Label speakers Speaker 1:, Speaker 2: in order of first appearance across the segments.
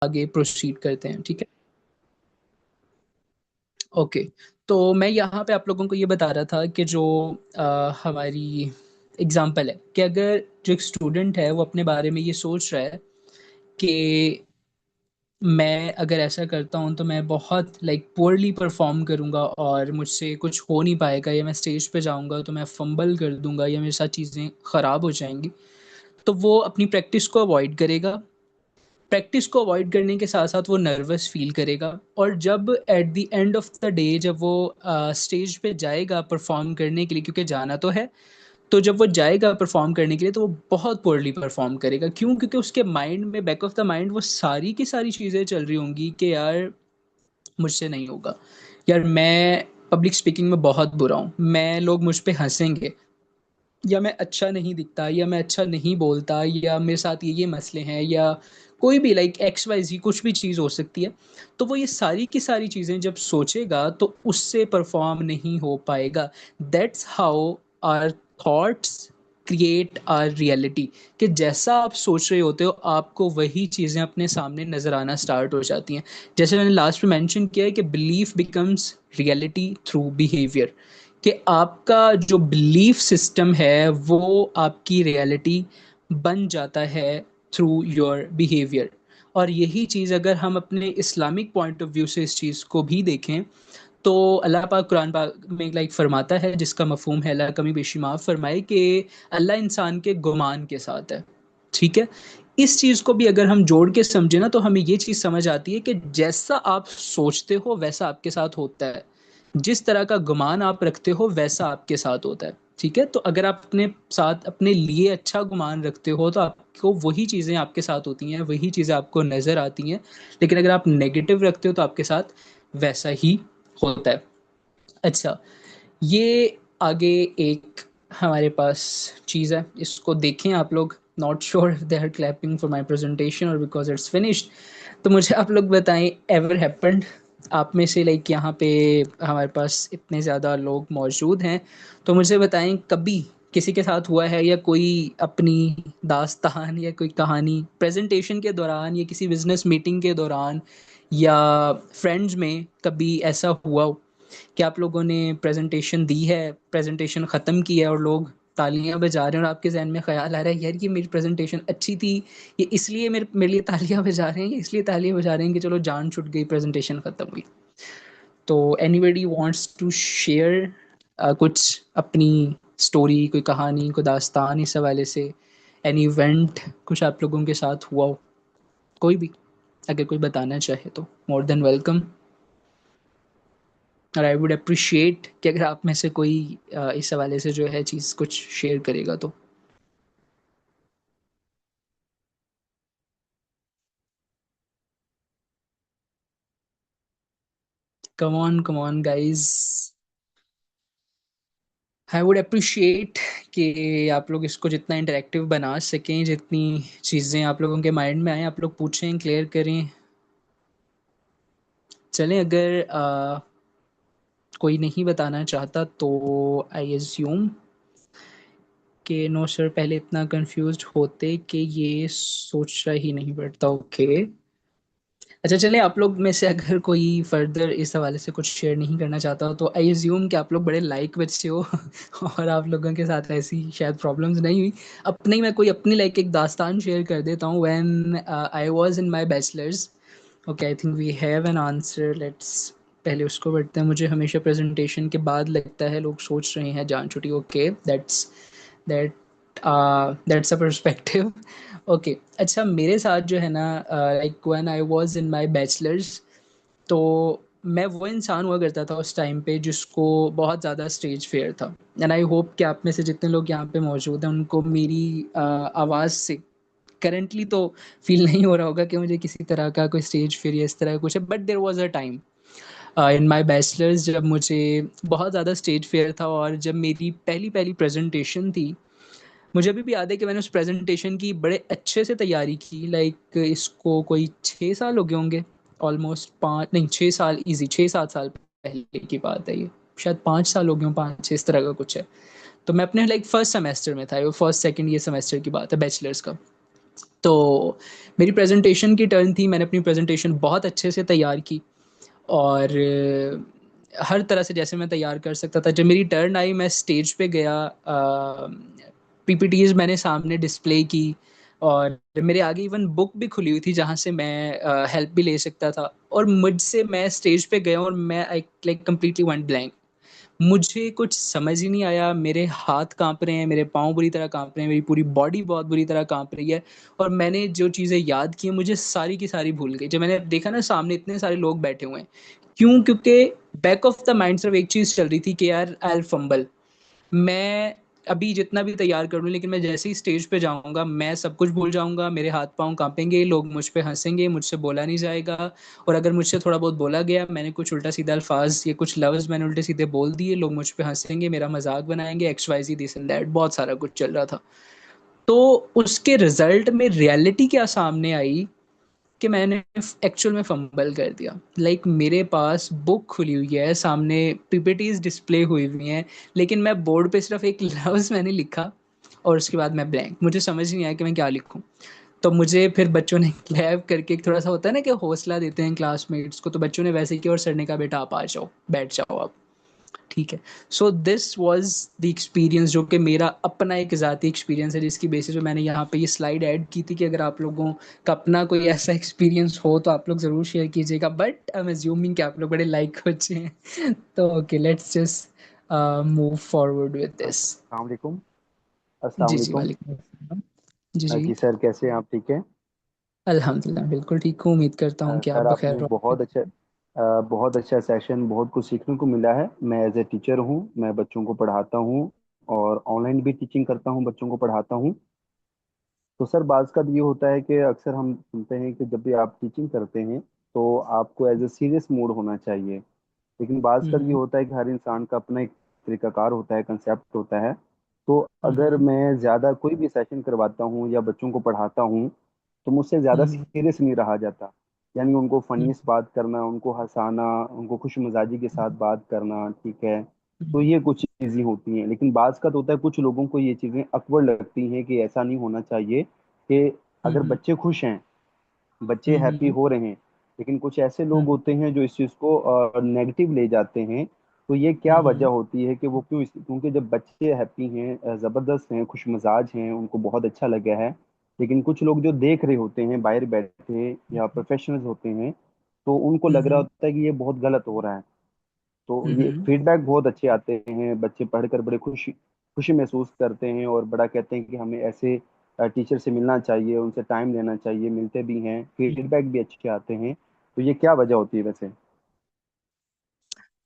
Speaker 1: आगे प्रोसीड करते हैं, ठीक है। ओके। तो मैं यहाँ पे आप लोगों को ये बता रहा था कि जो हमारी एग्जाम्पल है कि अगर जो एक स्टूडेंट है वो अपने बारे में ये सोच रहा है कि मैं अगर ऐसा करता हूँ तो मैं बहुत पुअरली परफॉर्म करूँगा और मुझसे कुछ हो नहीं पाएगा, या मैं स्टेज पे जाऊँगा तो मैं फंबल कर दूंगा या मेरे साथ चीज़ें ख़राब हो जाएंगी, तो वो अपनी प्रैक्टिस को अवॉइड करेगा। प्रैक्टिस को अवॉइड करने के साथ साथ वो नर्वस फील करेगा, और जब at the end of the day जब वो स्टेज पे जाएगा परफॉर्म करने के लिए, क्योंकि जाना तो है, तो जब वो जाएगा परफॉर्म करने के लिए तो वो बहुत पोorली परफॉर्म करेगा। क्यों? क्योंकि उसके माइंड में, बैक ऑफ द माइंड, वो सारी की सारी चीज़ें चल रही होंगी कि यार मुझसे नहीं होगा, यार मैं पब्लिक स्पीकिंग में बहुत बुरा हूँ, मैं लोग मुझ पे हंसेंगे, या मैं अच्छा नहीं दिखता, या मैं अच्छा नहीं बोलता, या मेरे साथ ये मसले हैं, या कोई भी एक्स वाई जी कुछ भी चीज़ हो सकती है। तो वो ये सारी की सारी चीज़ें जब सोचेगा तो उससे परफॉर्म नहीं हो पाएगा। That's how our thoughts create our reality. कि जैसा आप सोच रहे होते हो आपको वही चीज़ें अपने सामने नज़र आना स्टार्ट हो जाती हैं। जैसे मैंने लास्ट में मेंशन किया है कि belief becomes reality through behaviour. कि आपका जो बिलीफ सिस्टम है वो आपकी रियलिटी बन जाता है थ्रू योर बिहेवियर। और यही चीज़ अगर हम अपने इस्लामिक पॉइंट ऑफ व्यू से इस चीज़ को भी देखें, तो अल्लाह पाक कुरान पाक में फरमाता है, जिसका मफहूम है, अल्लाह कमी बेशी माफ़ फरमाए, कि अल्लाह इंसान के गुमान के साथ है। ठीक है। इस चीज़ को भी अगर हम जोड़ के समझे ना, तो हमें ये चीज़ समझ आती है कि जैसा आप सोचते हो वैसा आपके साथ होता है, जिस तरह का गुमान आप रखते हो वैसा आपके साथ होता है। ठीक है। तो अगर आप अपने साथ अपने लिए अच्छा गुमान रखते हो तो आपको वही चीज़ें आपके साथ होती हैं, वही चीज़ें आपको नज़र आती हैं। लेकिन अगर आप नेगेटिव रखते हो तो आपके साथ वैसा ही होता है। अच्छा, ये आगे एक हमारे पास चीज़ है, इसको देखें आप लोग। Not sure if they are clapping for my presentation और बिकॉज इट्स फिनिश्ड। तो मुझे आप लोग बताएं, एवर हैपेंड आप में से यहाँ पे हमारे पास इतने ज़्यादा लोग मौजूद हैं, तो मुझे बताएं कभी किसी के साथ हुआ है, या कोई अपनी दास्तान या कोई कहानी प्रेजेंटेशन के दौरान या किसी बिजनेस मीटिंग के दौरान या फ्रेंड्स में कभी ऐसा हुआ हो कि आप लोगों ने प्रेजेंटेशन दी है, प्रेजेंटेशन ख़त्म की है और लोग तालियां बजा रहे हैं, और आपके जहन में ख्याल आ रहा है यार ये मेरी प्रेजेंटेशन अच्छी थी, ये इसलिए मेरे मेरे लिए तालियां बजा रहे हैं, ये इसलिए तालियां बजा रहे हैं कि चलो जान छूट गई, प्रेजेंटेशन ख़त्म हुई। तो एनीबडी वांट्स टू शेयर कुछ अपनी स्टोरी, कोई कहानी, कोई दास्तान इस हवाले से, एनी इवेंट कुछ आप लोगों के साथ हुआ हो, कोई भी अगर कोई बताना चाहे तो मोर देन वेलकम। और आई वुड अप्रिशिएट कि अगर आप में से कोई इस हवाले से जो है चीज़ कुछ शेयर करेगा तो। Come on guys, I would appreciate कि आप लोग इसको जितना इंटरेक्टिव बना सकें, जितनी चीज़ें आप लोगों के माइंड में आए आप लोग पूछें, क्लियर करें। चलें, अगर कोई नहीं बताना चाहता तो आई एज्यूम कि नो सर पहले इतना कंफ्यूज्ड होते कि ये सोचा ही नहीं पड़ता। ओके। अच्छा, चलिए, आप लोग में से अगर कोई फर्दर इस हवाले से कुछ शेयर नहीं करना चाहता तो आई एज्यूम कि आप लोग बड़े लाइक बच्चे हो और आप लोगों के साथ ऐसी शायद प्रॉब्लम्स नहीं हुई। अपने ही मैं कोई अपनी एक दास्तान शेयर कर देता हूँ। When I was in my bachelors. Okay, I think we have an answer, let's पहले उसको पढ़ते हैं। मुझे हमेशा प्रेजेंटेशन के बाद लगता है लोग सोच रहे हैं जान छुट्टी। Okay, that that's a perspective. Okay. अच्छा, मेरे साथ जो है ना, when I was in my bachelors, तो मैं वो इंसान हुआ करता था उस टाइम पे जिसको बहुत ज़्यादा स्टेज फेयर था। एंड आई होप कि आप में से जितने लोग यहाँ पे मौजूद हैं उनको मेरी आवाज़ से करंटली तो फील नहीं हो रहा होगा कि मुझे किसी तरह का कोई स्टेज फेयर या इस तरह का कुछ है। But there was a time in my bachelors जब मुझे बहुत ज़्यादा स्टेज फेयर था, और जब मेरी पहली पहली प्रेजेंटेशन थी। मुझे अभी भी याद है कि मैंने उस प्रेजेंटेशन की बड़े अच्छे से तैयारी की। इसको कोई 6 साल हो गए होंगे, ऑलमोस्ट 5 नहीं 6 साल, इजी 6-7 साल पहले की बात है ये। शायद 5 साल हो गए हों, 5-6 इस तरह का कुछ है। तो मैं अपने फर्स्ट सेमेस्टर में था, वो फर्स्ट सेकंड ये सेमेस्टर की बात है बैचलर्स का। तो मेरी प्रेजेंटेशन की टर्न थी, मैंने अपनी प्रेजेंटेशन बहुत अच्छे से तैयार की और हर तरह से जैसे मैं तैयार कर सकता था। जब मेरी टर्न आई मैं स्टेज पे गया, पीपीटीज मैंने सामने डिस्प्ले की और मेरे आगे इवन बुक भी खुली हुई थी जहाँ से मैं हेल्प भी ले सकता था। और मुझसे मैं स्टेज पे गया और मैं I like completely one blank. मुझे कुछ समझ ही नहीं आया, मेरे हाथ काँप रहे हैं, मेरे पाँव बुरी तरह काँप रहे हैं, मेरी पूरी बॉडी बहुत बुरी तरह काँप रही है और मैंने जो चीज़ें याद की हैं, मुझे सारी की सारी भूल गई। जब मैंने देखा ना सामने इतने सारे लोग बैठे हुए हैं, क्यों? क्योंकि बैक ऑफ द माइंड सिर्फ एक चीज़ चल रही थी कि यार आई विल फंबल। मैं अभी जितना भी तैयार कर लूँ, लेकिन मैं जैसे ही स्टेज पे जाऊँगा, मैं सब कुछ भूल जाऊँगा, मेरे हाथ-पाँव काँपेंगे, लोग मुझ पे हँसेंगे, मुझसे बोला नहीं जाएगा और अगर मुझसे थोड़ा बहुत बोला गया, मैंने कुछ उल्टा-सीधा अल्फ़ाज़ या कुछ लफ्ज़ मैंने उल्टे-सीधे बोल दिए, लोग मुझ पे हँसेंगे, मेरा मज़ाक बनाएँगे, X, Y, Z, this and that, बहुत सारा कुछ चल रहा था। तो उसके रिज़ल्ट में रियलिटी क्या सामने आई कि मैंने एक्चुअल में फंबल कर दिया। मेरे पास बुक खुली हुई है, सामने पीपीटीज डिस्प्ले हुई हुई हैं, लेकिन मैं बोर्ड पे सिर्फ एक लफ्ज़ मैंने लिखा और उसके बाद मैं ब्लैंक। मुझे समझ नहीं आया कि मैं क्या लिखूं। तो मुझे फिर बच्चों ने क्लैप करके, एक थोड़ा सा होता है ना कि हौसला देते हैं क्लासमेट्स को, तो बच्चों ने वैसे ही किया और सर ने कहा बेटा आप आ जाओ, बैठ जाओ आप। ठीक है। So this was the experience, जो कि मेरा अपना एक ज़ाती एक्सपीरियंस है, जिसकी बेसिस पे मैंने यहाँ पे ये स्लाइड ऐड की थी कि अगर आप लोगों का अपना कोई ऐसा एक्सपीरियंस हो तो आप लोग ज़रूर शेयर कीजिएगा, बट आई एम अज्यूमिंग कि आप लोग बड़े लाइक बच्चे हैं। तो okay, let's just move forward with this.
Speaker 2: अस्सलाम वालेकुम। अस्सलाम
Speaker 1: जी जी,
Speaker 2: वालेकुम।
Speaker 1: वालेकुम अस्सलाम। जी जी।
Speaker 2: जी सर, कैसे हैं आप? ठीक है।
Speaker 1: अल्हम्दुलिल्लाह बिल्कुल ठीक हूँ, उम्मीद करता हूँ कि आप
Speaker 2: सर,
Speaker 1: बखैर
Speaker 2: आपने
Speaker 1: रहोगे।
Speaker 2: बहुत अच्छा सेशन, बहुत कुछ सीखने को मिला है। मैं एज ए टीचर हूँ, मैं बच्चों को पढ़ाता हूँ और ऑनलाइन भी टीचिंग करता हूँ, बच्चों को पढ़ाता हूँ। तो सर, बाज़ का ये होता है कि अक्सर हम सुनते हैं कि जब भी आप टीचिंग करते हैं तो आपको एज ए सीरियस मूड होना चाहिए। लेकिन बाज़ का ये
Speaker 1: हम्म
Speaker 2: होता है कि हर इंसान का अपना एक तरीकाकार होता है, कंसेप्ट होता है। तो अगर
Speaker 1: हम्म
Speaker 2: मैं ज़्यादा कोई भी सेशन करवाता हूँ या बच्चों को पढ़ाता हूँ तो मुझसे ज़्यादा
Speaker 1: हम्म
Speaker 2: सीरियस नहीं रहा जाता। यानी उनको
Speaker 1: हम्म
Speaker 2: फनीस बात करना, उनको हंसाना, उनको खुश मिजाजी के साथ बात करना, ठीक है। तो
Speaker 1: हम्म
Speaker 2: ये कुछ चीज़ें होती हैं, लेकिन बाज़ का तो होता है कुछ लोगों को ये चीज़ें अकवर्ड लगती हैं कि ऐसा नहीं होना चाहिए। कि अगर
Speaker 1: हम्म
Speaker 2: बच्चे खुश हैं, बच्चे
Speaker 1: हम्म
Speaker 2: हैप्पी
Speaker 1: हम्म
Speaker 2: हो रहे हैं, लेकिन कुछ ऐसे लोग
Speaker 1: हम्म
Speaker 2: होते हैं जो इस चीज़ को नेगेटिव ले जाते हैं। तो ये क्या वजह
Speaker 1: हम्म
Speaker 2: होती है कि वो क्यों क्योंकि जब बच्चे हैप्पी हैं, ज़बरदस्त हैं, खुश मिजाज हैं, उनको बहुत अच्छा लगा है, लेकिन कुछ लोग जो देख रहे होते हैं बाहर बैठे या प्रोफेशनल्स होते हैं, तो उनको लग रहा
Speaker 1: हम्म
Speaker 2: होता है कि ये बहुत गलत हो रहा है। तो ये
Speaker 1: हम्म
Speaker 2: फीडबैक बहुत अच्छे आते हैं, बच्चे पढ़कर बड़े खुशी खुशी महसूस करते हैं और बड़ा कहते हैं कि हमें ऐसे टीचर से मिलना चाहिए, उनसे टाइम लेना चाहिए, मिलते भी हैं, फीडबैक भी अच्छे आते हैं। तो ये क्या वजह होती है वैसे?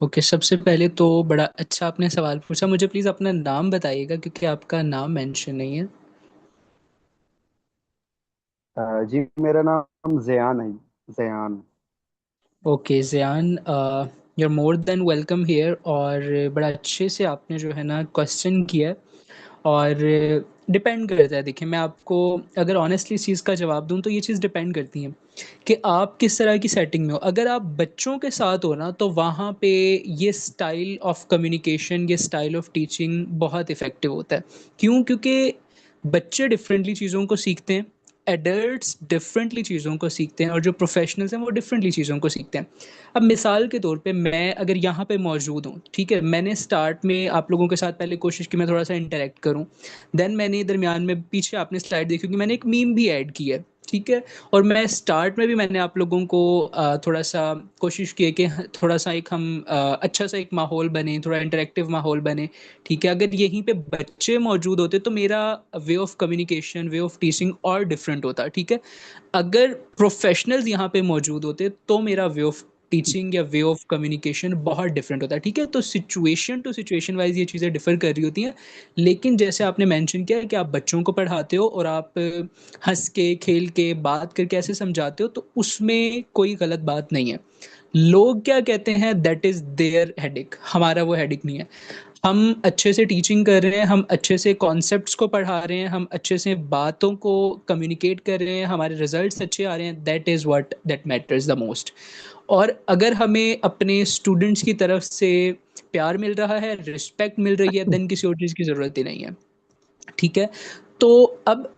Speaker 1: ओके, सबसे पहले तो बड़ा अच्छा आपने सवाल पूछा। मुझे प्लीज़ अपना नाम बताइएगा क्योंकि आपका नाम मेंशन नहीं है।
Speaker 2: जी, मेरा नाम जयान है। Jayan.
Speaker 1: Okay Ziyan, you are more than welcome here. और बड़ा अच्छे से आपने जो है ना क्वेश्चन किया है। और डिपेंड करता है, देखिए मैं आपको अगर ऑनेस्टली इस चीज़ का जवाब दूं तो ये चीज़ डिपेंड करती है कि आप किस तरह की सेटिंग में हो। अगर आप बच्चों के साथ हो ना तो वहाँ पे ये स्टाइल ऑफ कम्युनिकेशन, ये स्टाइल ऑफ टीचिंग बहुत इफ़ेक्टिव होता है। क्यों? क्योंकि बच्चे डिफरेंटली चीज़ों को सीखते हैं, एडल्ट्स डिफरेंटली चीज़ों को सीखते हैं और जो प्रोफेशनल्स हैं वो डिफरेंटली चीज़ों को सीखते हैं। अब मिसाल के तौर पे मैं अगर यहाँ पे मौजूद हूँ, ठीक है, मैंने स्टार्ट में आप लोगों के साथ पहले कोशिश की मैं थोड़ा सा इंटरेक्ट करूँ। देन मैंने दरमियान में, पीछे आपने स्लाइड देखी कि मैंने एक मीम भी ऐड की है, ठीक है। और मैं स्टार्ट में भी मैंने आप लोगों को थोड़ा सा कोशिश की है कि थोड़ा सा एक हम अच्छा सा एक माहौल बने, थोड़ा इंटरेक्टिव माहौल बने, ठीक है। अगर यहीं पे बच्चे मौजूद होते तो मेरा way of communication, way of teaching और डिफरेंट होता, ठीक है। अगर प्रोफेशनल्स यहाँ पे मौजूद होते तो मेरा वे ऑफ टीचिंग या वे ऑफ कम्युनिकेशन बहुत डिफरेंट होता है, ठीक है। तो सिचुएशन टू सिचुएशन वाइज ये चीज़ें डिफर कर रही होती हैं। लेकिन जैसे आपने मेंशन किया है कि आप बच्चों को पढ़ाते हो और आप हंस के, खेल के, बात करके ऐसे समझाते हो, तो उसमें कोई गलत बात नहीं है। लोग क्या कहते हैं, दैट इज देयर हेडिक, हमारा वो हेडिक नहीं है। हम अच्छे से टीचिंग कर रहे हैं, हम अच्छे से कॉन्सेप्ट्स को पढ़ा रहे हैं, हम अच्छे से बातों को कम्युनिकेट कर रहे हैं, हमारे रिजल्ट्स अच्छे आ रहे हैं, that is what that matters the most. और अगर हमें अपने स्टूडेंट्स की तरफ से प्यार मिल रहा है, रिस्पेक्ट मिल रही है, देन किसी और चीज़ की ज़रूरत ही नहीं है, ठीक है। तो अब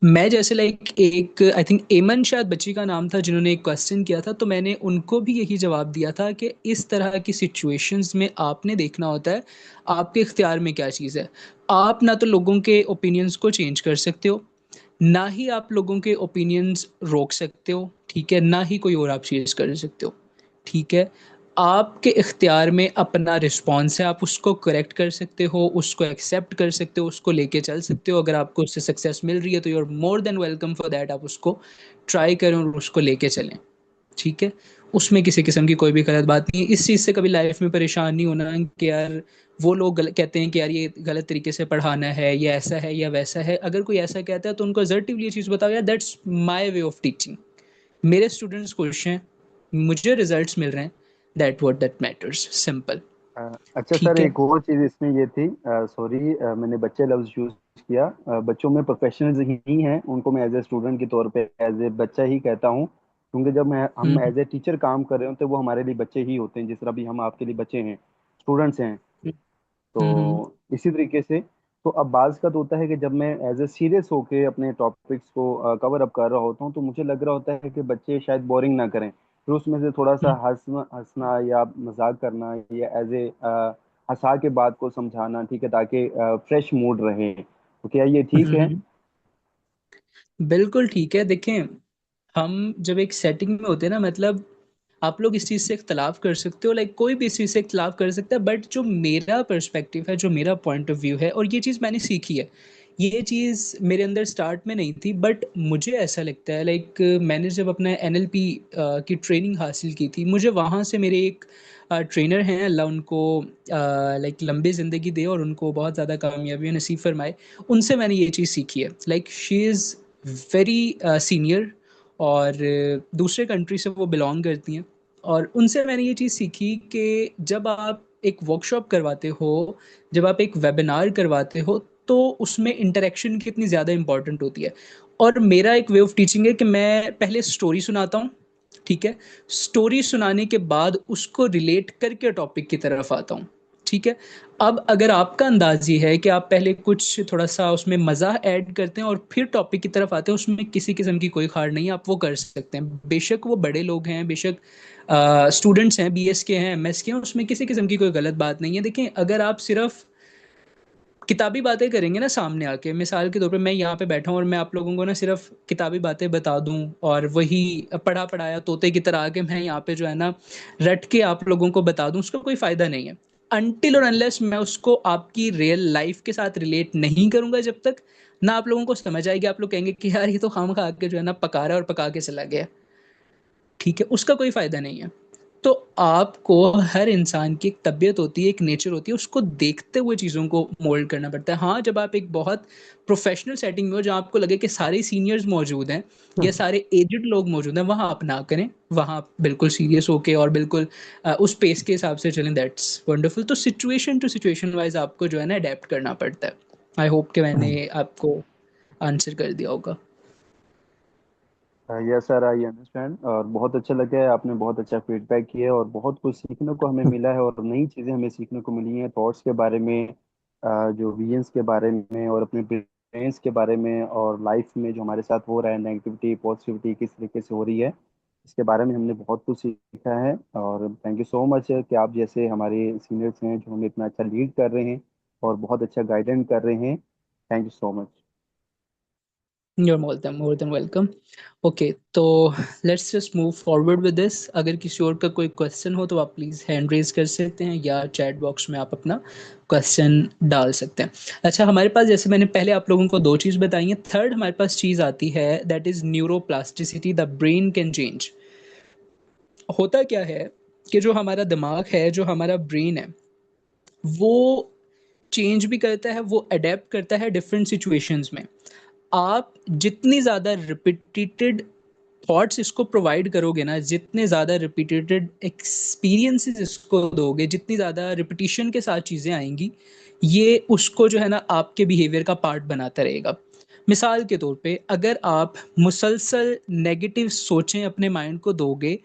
Speaker 1: मैं जैसे लाइक एक आई थिंक एमन शायद बच्ची का नाम था जिन्होंने एक क्वेश्चन किया था, तो मैंने उनको भी यही जवाब दिया था कि इस तरह की सिचुएशंस में आपने देखना होता है आपके इख्तियार में क्या चीज़ है। आप ना तो लोगों के ओपिनियंस को चेंज कर सकते हो, ना ही आप लोगों के ओपिनियंस रोक सकते हो, ठीक है, ना ही कोई और आप चीज़ कर सकते हो, ठीक है। आपके इख्तियार में अपना रिस्पॉन्स है, आप उसको करेक्ट कर सकते हो, उसको एक्सेप्ट कर सकते हो, उसको लेके चल सकते हो। अगर आपको उससे सक्सेस मिल रही है तो you are more than welcome for that, आप उसको ट्राई करें और उसको लेके चलें, ठीक है। उसमें किसी किस्म की कोई भी गलत बात नहीं है। इस चीज़ से कभी लाइफ में परेशान नहीं होना कि यार वो लोग कहते हैं कि यार ये गलत तरीके से पढ़ाना है, या ऐसा है या वैसा है। अगर कोई ऐसा कहता है तो उनको असर्टिवली ये चीज़ बताओ, यार that's my way of teaching, मेरे स्टूडेंट्स खुश हैं, मुझे रिजल्ट्स मिल रहे हैं, that what that matters, simple.
Speaker 2: अच्छा सर,
Speaker 1: ठीक है।
Speaker 2: एक और चीज़ इसमें ये थी, सॉरी मैंने बच्चे लफ्ज़ यूज़ किया। बच्चों में प्रोफेशनल्स ही हैं, उनको मैं एज ए स्टूडेंट के तौर पे एज ए बच्चा ही कहता हूँ, क्योंकि जब हम
Speaker 1: हम्म
Speaker 2: एज ए टीचर काम कर रहे होते हैं वो हमारे लिए बच्चे ही होते हैं, जिस तरह भी हम आपके लिए बच्चे हैं, स्टूडेंट्स हैं।
Speaker 1: हम्म
Speaker 2: तो इसी तरीके से, तो अब बाज़ का तो होता है कि जब मैं एज ए सीरियस होके अपने टॉपिक्स को कवर अप कर रहा होता हूँ, तो मुझे लग रहा होता है कि बच्चे शायद बोरिंग ना करें, फिर उसमें से थोड़ा सा हंसना हंसना या मजाक करना या एज ए हंसा के बात को समझाना, ठीक है, ताकि फ्रेश मूड रहे। तो क्या ये ठीक है?
Speaker 1: हम्म। बिल्कुल ठीक है। देखें, हम जब एक सेटिंग में होते हैं ना, मतलब आप लोग इस चीज़ से इख्तलाफ कर सकते हो, लाइक कोई भी इस चीज़ से इख्तलाफ कर सकता है, बट जो मेरा पर्सपेक्टिव है, जो मेरा पॉइंट ऑफ व्यू है, और ये चीज़ मैंने सीखी है, ये चीज़ मेरे अंदर स्टार्ट में नहीं थी, बट मुझे ऐसा लगता है लाइक मैंने जब अपना एनएलपी की ट्रेनिंग हासिल की थी, मुझे वहाँ से मेरे एक ट्रेनर हैं, अल्लाह उनको लाइक लंबी ज़िंदगी दे और उनको बहुत ज़्यादा कामयाबी नसीब फरमाए। उनसे मैंने ये चीज़ सीखी है, like she is very senior, और दूसरे कंट्री से वो बिलोंग करती हैं। और उनसे मैंने ये चीज़ सीखी कि जब आप एक वर्कशॉप करवाते हो, जब आप एक वेबिनार करवाते हो, तो उसमें इंटरेक्शन कितनी ज़्यादा इंपॉर्टेंट होती है। और मेरा एक वे ऑफ टीचिंग है कि मैं पहले स्टोरी सुनाता हूँ, ठीक है, स्टोरी सुनाने के बाद उसको रिलेट करके टॉपिक की तरफ आता हूँ, ठीक है। अब अगर आपका अंदाज ये है कि आप पहले कुछ थोड़ा सा उसमें मज़ा ऐड करते हैं और फिर टॉपिक की तरफ आते हैं, उसमें किसी किस्म की कोई खार नहीं है, आप वो कर सकते हैं। बेशक वो बड़े लोग हैं, बेशक स्टूडेंट्स हैं, बीएस के हैं, एमएस के हैं, उसमें किसी किस्म की कोई गलत बात नहीं है। देखें, अगर आप सिर्फ किताबी बातें करेंगे ना सामने आके, मिसाल के तौर पे मैं यहाँ पे बैठा हूँ और मैं आप लोगों को ना सिर्फ किताबी बातें बता दूं और वही पढ़ा पढ़ाया तोते की तरह आके मैं यहाँ पे जो है ना रट के आप लोगों को बता दूं, उसका कोई फायदा नहीं है। अनटिल और अनलेस मैं उसको आपकी रियल लाइफ के साथ रिलेट नहीं करूंगा, जब तक ना आप लोगों को समझ आएगी, आप लोग कहेंगे कि यार ये तो खाम खा के जो है ना पका रहा है और पका के चला गया, ठीक है, उसका कोई फायदा नहीं है। तो आपको हर इंसान की एक तबीयत होती है, एक नेचर होती है, उसको देखते हुए चीज़ों को मोल्ड करना पड़ता है। हाँ, जब आप एक बहुत प्रोफेशनल सेटिंग में हो जहाँ आपको लगे कि सारे सीनियर्स मौजूद हैं या सारे एजड लोग मौजूद हैं, वहाँ आप ना करें, वहाँ आप बिल्कुल सीरियस होके और बिल्कुल उस पेस के हिसाब से चलें, दैट्स वंडरफुल। तो सिचुएशन टू सिचुएशन वाइज आपको जो है ना अडेप्ट करना पड़ता है। आई होप कि मैंने आपको आंसर कर दिया होगा।
Speaker 2: यस सर, आई अंडरस्टैंड, और बहुत अच्छा लगा है, आपने बहुत अच्छा फीडबैक किया है और बहुत कुछ सीखने को हमें मिला है, और नई चीज़ें हमें सीखने को मिली हैं, थॉट्स के बारे में, जो विजन्स के बारे में और अपने प्रेजेंस के बारे में, और लाइफ में जो हमारे साथ हो रहा है, नेगेटिविटी पॉजिटिविटी किस तरीके से हो रही है, इसके बारे में हमने बहुत कुछ सीखा है। और थैंक यू सो मच कि आप जैसे हमारे सीनियर्स हैं जो हमें इतना अच्छा लीड कर रहे हैं और बहुत अच्छा गाइडेंस कर रहे हैं। Thank you so much.
Speaker 1: You're more than welcome. Okay, तो let's just move forward with this. अगर किसी और का कोई क्वेश्चन हो तो आप प्लीज़ हैंड रेज कर सकते हैं या चैट बॉक्स में आप अपना क्वेश्चन डाल सकते हैं। अच्छा, हमारे पास जैसे मैंने पहले आप लोगों को दो चीज़ बताई हैं, थर्ड हमारे पास चीज़ आती है, that is neuroplasticity, the brain can change. होता क्या है कि जो हमारा दिमाग है, जो हमारा ब्रेन है, वो चेंज भी करता है, वो अडेप्ट करता है डिफरेंट सिचुएशंस में। आप जितनी ज़्यादा रिपीटेड थॉट्स इसको प्रोवाइड करोगे ना, जितने ज़्यादा रिपीटेड एक्सपीरियंसेस इसको दोगे, जितनी ज़्यादा रिपीटिशन के साथ चीज़ें आएंगी, ये उसको जो है ना आपके बिहेवियर का पार्ट बनाता रहेगा। मिसाल के तौर पे अगर आप मुसलसल नेगेटिव सोचें अपने माइंड को दोगे,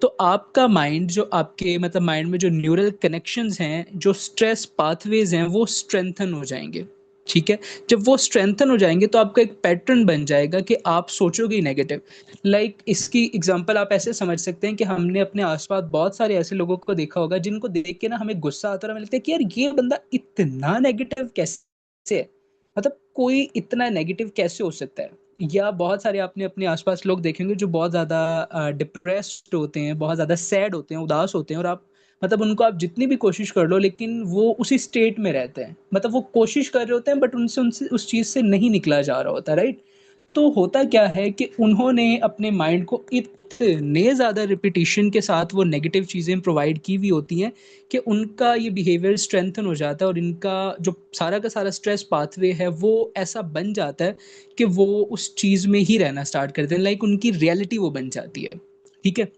Speaker 1: तो आपका माइंड जो आपके मतलब माइंड में जो न्यूरल कनेक्शंस हैं, जो स्ट्रेस पाथवेज हैं, वो स्ट्रेंथन हो जाएंगे, ठीक है? जब वो स्ट्रेंथन हो जाएँगे तो आपका एक पैटर्न बन जाएगा कि आप सोचोगे ही नेगेटिव। लाइक इसकी एग्ज़ाम्पल आप ऐसे समझ सकते हैं कि हमने अपने आस-पास बहुत सारे ऐसे लोगों को देखा होगा जिनको देख के ना हमें गुस्सा आता है और हमें लगता है कि यार ये बंदा इतना नेगेटिव कैसे है? मतलब कोई इतना नेगेटिव कैसे हो सकता है? या बहुत सारे आपने अपने आस-पास लोग देखे होंगे जो बहुत ज़्यादा डिप्रेस्ड होते हैं, बहुत ज़्यादा सैड होते हैं, उदास होते हैं और आप मतलब उनको आप जितनी भी कोशिश कर लो लेकिन वो उसी स्टेट में रहते हैं। मतलब वो कोशिश कर रहे होते हैं बट उनसे उनसे उस चीज़ से नहीं निकला जा रहा होता, राइट? तो होता क्या है कि उन्होंने अपने माइंड को इतने ज़्यादा रिपिटिशन के साथ वो नेगेटिव चीज़ें प्रोवाइड की हुई होती हैं कि उनका ये बिहेवियर स्ट्रेंथन हो जाता है और इनका जो सारा का सारा स्ट्रेस पाथवे है वो ऐसा बन जाता है कि वो उस चीज़ में ही रहना स्टार्ट कर देते हैं। लाइक उनकी रियलिटी वो बन जाती है। ठीक है?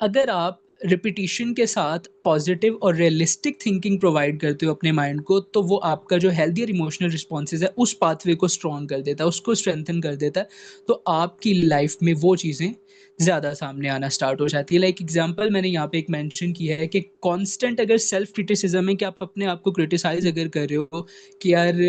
Speaker 1: अगर आप रिपीटिशन के साथ पॉजिटिव और रियलिस्टिक थिंकिंग प्रोवाइड करते हो अपने माइंड को, तो वो आपका जो हेल्दी और इमोशनल रिस्पॉन्सेज है उस पाथवे को स्ट्रॉन्ग कर देता है, उसको स्ट्रेंथन कर देता है। तो आपकी लाइफ में वो चीज़ें ज़्यादा सामने आना स्टार्ट हो जाती है। लाइक एग्जांपल मैंने यहाँ पे एक मेंशन किया है कि कांस्टेंट अगर सेल्फ क्रिटिसिज्म है कि आप अपने आप को क्रिटिसाइज अगर कर रहे हो कि यार